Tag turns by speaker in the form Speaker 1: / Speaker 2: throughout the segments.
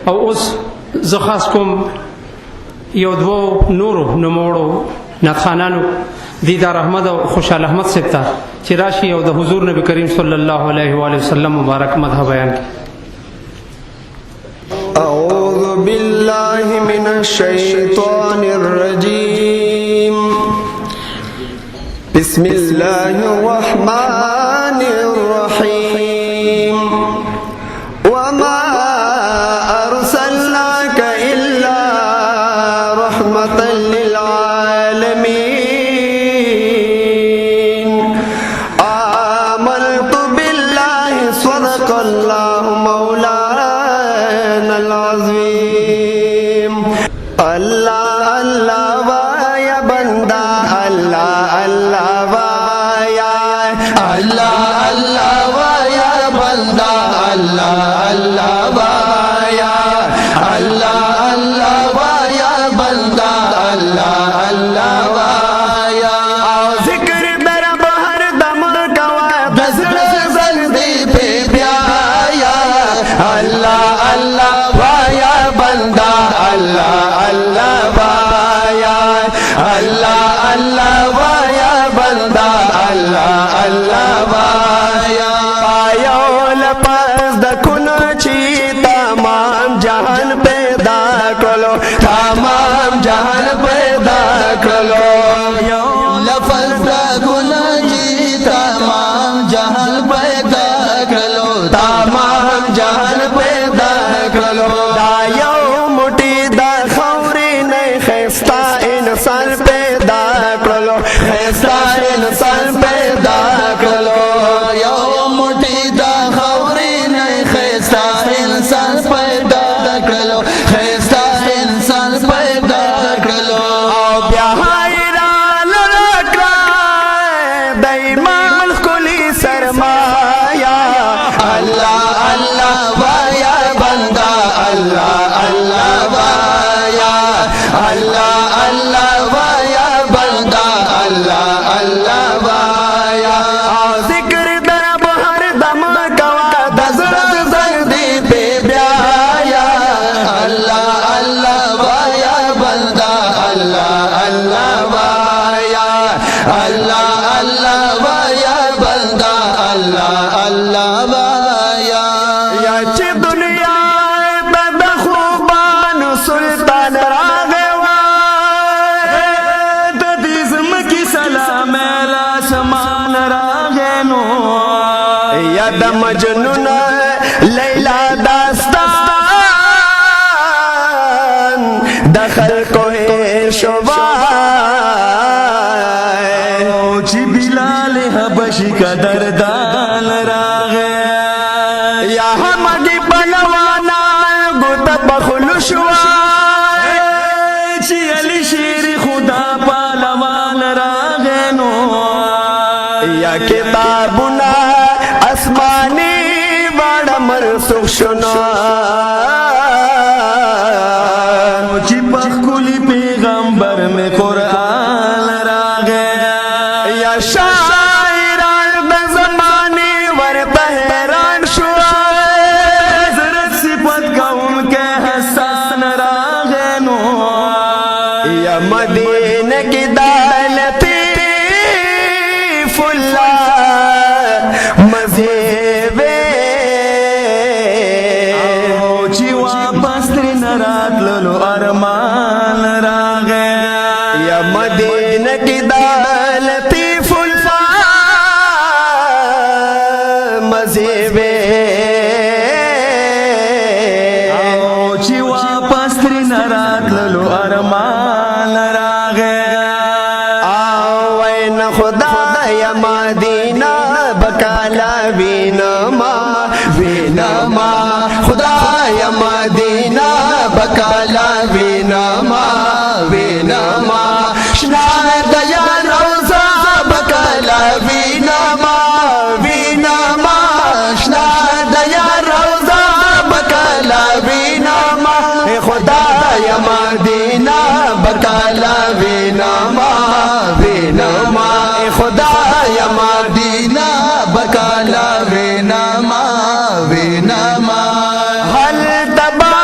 Speaker 1: او اوس زه خاص کوم یو دوو نورو نوموړو ناتخانانو دیدار احمد او خوشحال احمد صاحب ته چې راشي او د حضور نبی کریم صلی الله علیه و وسلم مبارک مدح بیان کړي.
Speaker 2: اعوذ باللہ من الشیطان الرجیم بسم اللہ الرحمن الرحیم وما ارسلناک الا رحمتا للعالمین آمنت باللہ صدق اللہ مولانا العظیم. اللہ اللہ وایا بندہ اللہ اللہ وایا اللہ اللہ وایا بندہ اللہ اللہ وایا اللہ اللہ وایا بندہ اللہ اللہ وایا. ذکر در بہر دم گوا دزل زندی پہ بیایا اللہ اللہ وایا بندہ اللہ اللہ وایا اللہ اللہ وایا بندہ اللہ اللہ وایا. آیا لپس دکن چی تمام جہان پیدا کرو تمام جہان پیدا کرو لفظ دکن چی تمام جہان پیدا کرو تمام جہان پیدا کرو. دایو مٹی دا خوری نہیں خیستا انسان پیدا کرو خیستا انسان پیدا کرو یو مٹی دا خوری نہیں خیستا انسان پیدا کرو خیستا انسان پیدا کرو. او بیاہائی رال رکھا دیمان کلی سرمایا اللہ اللہ وایا بندہ اللہ اللہ وایا اللہ اللہ وایا بندہ اللہ اللہ وایا. ذکر در بہر دم گوا دزل زندی پہ بیایا اللہ اللہ وایا بندہ اللہ اللہ وایا اللہ اللہ وایا بندہ اللہ اللہ وایا. یا چی دنیا بد خوبان سلطان راغوا ددیزم کی سلام میرا سمان راغنو یا د مجنون لیلا داستان دخل کو ہے شوبائے چی بلال حبشی کا دردان راغے یا حمدی پلوانا گوت بخلوشوا چی علی شیر خدا پالوان راغنو یا کتابنا اسمانی بڑا مرسوخ شنا چی پخکولی پیغمبر میں قرآن راغے یا شاعران دا زمانی ورطا حیران شوا حضرت صفت کا ان کے حسان راغنو یا مدینہ کی دالتیف اللہ مذہبے چی واپس ترین رات لولو ارمان راغے یا مدینہ کی دالتیف اللہ مذہبے چی واپس ترین رات لولو ارمان راغے. آوین خدا یا مدینہ بکالا وینما وینما خدا یا مدینہ بکالا وینما وینما شنار دیا روزہ بکالا وینما وینما شنار دیا روزہ بکالا وینما خدا یا مدینہ بکالا وینما وینما خدا یا مدینہ بکالا وینما وینما. حل تباہ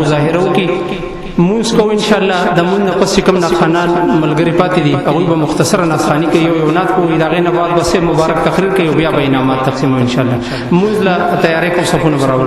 Speaker 1: مظاهره وکي موږ کو ان شاء الله د مون پس کم نه خانان ملګری پاتې دي هغه به مختصره نصخانی کوي یو نات کوي دا غینه بعد بس مبارک تقریر کوي بیا به انعامات تقسیم ان شاء الله موږ لا تیارې کو صفونه برابر